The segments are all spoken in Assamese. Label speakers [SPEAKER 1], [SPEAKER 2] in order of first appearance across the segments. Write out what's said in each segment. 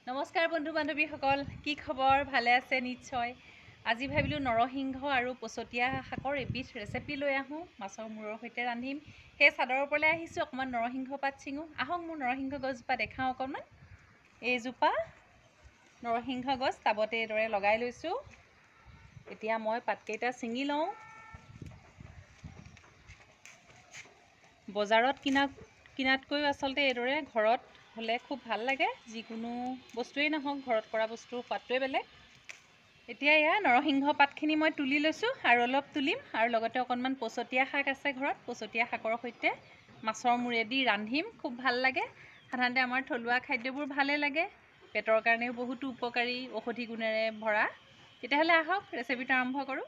[SPEAKER 1] নমস্কাৰ বন্ধু বান্ধৱীসকল, কি খবৰ? ভালে আছে নিশ্চয়। আজি ভাবিলোঁ নৰসিংহ আৰু পচতীয়া শাকৰ এবিধ ৰেচিপি লৈ আহোঁ, মাছৰ মূৰৰ সৈতে ৰান্ধিম। সেই চাদৰ ওপৰলৈ আহিছোঁ, অকণমান নৰসিংহ পাত ছিঙোঁ। আহক মোৰ নৰসিংহ গছজোপা দেখাওঁ অকণমান। এইজোপা নৰসিংহ গছ টাবতে এইদৰে লগাই লৈছোঁ। এতিয়া মই পাতকেইটা ছিঙি লওঁ। বজাৰত কিনাতকৈও আচলতে এইদৰে ঘৰত হ'লে খুব ভাল লাগে। যিকোনো বস্তুৱেই নহওক, ঘৰত কৰা বস্তুৰ সোৱাদটোৱে বেলেগ। এতিয়া এয়া নৰসিংহ পাতখিনি মই তুলি লৈছোঁ আৰু অলপ তুলিম, আৰু লগতে অকণমান পচতীয়া শাক আছে ঘৰত। পচতীয়া শাকৰ সৈতে মাছৰ মূৰেদি ৰান্ধিম, খুব ভাল লাগে। সাধাৰণতে আমাৰ থলুৱা খাদ্যবোৰ ভালেই লাগে, পেটৰ কাৰণেও বহুতো উপকাৰী, ঔষধি গুণেৰে ভৰা। তেতিয়াহ'লে আহক ৰেচিপিটো আৰম্ভ কৰোঁ।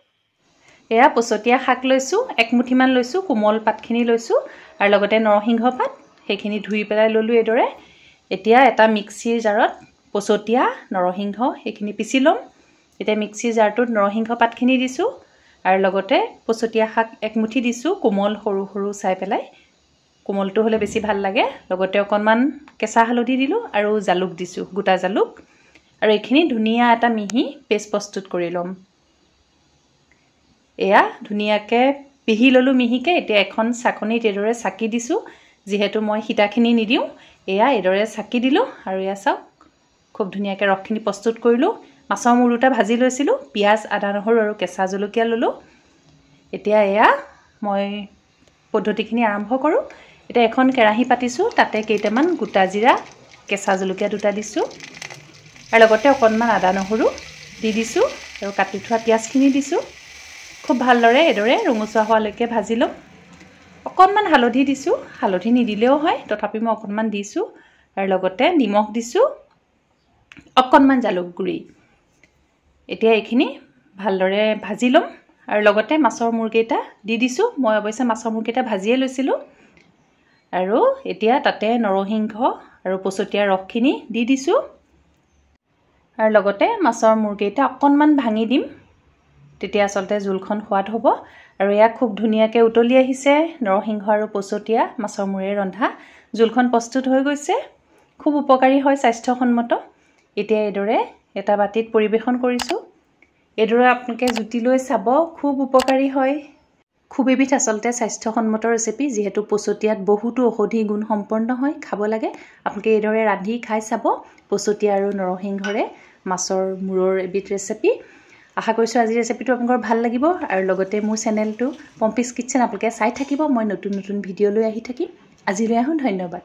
[SPEAKER 1] এয়া পচতীয়া শাক লৈছোঁ, একমুঠিমান লৈছোঁ, কোমল পাতখিনি লৈছোঁ, আৰু লগতে নৰসিংহ পাত সেইখিনি ধুই পেলাই ল'লোঁ এইদৰে। এতিয়া এটা মিক্সিৰ জাৰত পচতীয়া নৰসিংহ সেইখিনি পিচি ল'ম। এতিয়া মিক্সিৰ জাৰটোত নৰসিংহ পাতখিনি দিছোঁ, আৰু লগতে পচতীয়া শাক একমুঠি দিছোঁ, কোমল সৰু সৰু চাই পেলাই। কোমলটো হ'লে বেছি ভাল লাগে। লগতে অকণমান কেঁচা হালধি দিলোঁ আৰু জালুক দিছোঁ, গোটা জালুক। আৰু এইখিনি ধুনীয়া এটা মিহি পেষ্ট প্ৰস্তুত কৰি ল'ম। এয়া ধুনীয়াকৈ পিহি ল'লোঁ মিহিকৈ। এতিয়া এখন চাকনিত এইদৰে চাকি দিছোঁ, যিহেতু মই সীতাখিনি নিদিওঁ। এয়া এইদৰে চাকি দিলোঁ, আৰু এয়া চাওক খুব ধুনীয়াকৈ ৰসখিনি প্ৰস্তুত কৰিলোঁ। মাছৰ মূৰ দুটা ভাজি লৈছিলোঁ, পিঁয়াজ, আদা, নহৰু আৰু কেঁচা জলকীয়া ল'লোঁ। এতিয়া এয়া মই পদ্ধতিখিনি আৰম্ভ কৰোঁ। এতিয়া এখন কেৰাহী পাতিছোঁ, তাতে কেইটামান গোটা জিৰা, কেঁচা জলকীয়া দুটা দিছোঁ, আৰু লগতে অকণমান আদা নহৰু দি দিছোঁ, আৰু কাটি থোৱা পিঁয়াজখিনি দিছোঁ। খুব ভালদৰে এইদৰে ৰঙচুৱা হোৱালৈকে ভাজি ল'ম। অকণমান হালধি দিছোঁ, হালধি নিদিলেও হয়, তথাপি মই অকণমান দিছোঁ, আৰু লগতে নিমখ দিছোঁ, অকণমান জালুক গুড়ি। এতিয়া এইখিনি ভালদৰে ভাজি ল'ম, আৰু লগতে মাছৰ মূৰকেইটা দি দিছোঁ। মই অৱশ্যে মাছৰ মূৰকেইটা ভাজিয়ে লৈছিলোঁ। আৰু এতিয়া তাতে নৰসিংহ আৰু পচতীয়া ৰসখিনি দি দিছোঁ, আৰু লগতে মাছৰ মূৰকেইটা অকণমান ভাঙি দিম, তেতিয়া আচলতে জোলখন সোৱাদ হ'ব। আৰু এয়া খুব ধুনীয়াকৈ উতলি আহিছে, নৰসিংহ আৰু পচতীয়া মাছৰ মূৰে ৰন্ধা জোলখন প্ৰস্তুত হৈ গৈছে। খুব উপকাৰী হয়, স্বাস্থ্যসন্মত। এতিয়া এইদৰে এটা বাতিত পৰিৱেশন কৰিছোঁ। এইদৰে আপোনালোকে জুতি লৈ চাব, খুব উপকাৰী হয়। খুব এবিধ আচলতে স্বাস্থ্যসন্মত ৰেচিপি, যিহেতু পচতীয়াত বহুতো ঔষধি গুণ সম্পন্ন হয়, খাব লাগে। আপোনালোকে এইদৰে ৰান্ধি খাই চাব, পচতীয়া আৰু নৰসিংহৰে মাছৰ মূৰৰ এবিধ ৰেচিপি। আশা কৰিছোঁ আজিৰ ৰেচিপিটো আপোনালোকৰ ভাল লাগিব, আৰু লগতে মোৰ চেনেলটো পম্পিছ কিটচেন আপোনালোকে চাই থাকিব। মই নতুন নতুন ভিডিঅ' লৈ আহি থাকিম। আজিলৈ আহোঁ, ধন্যবাদ।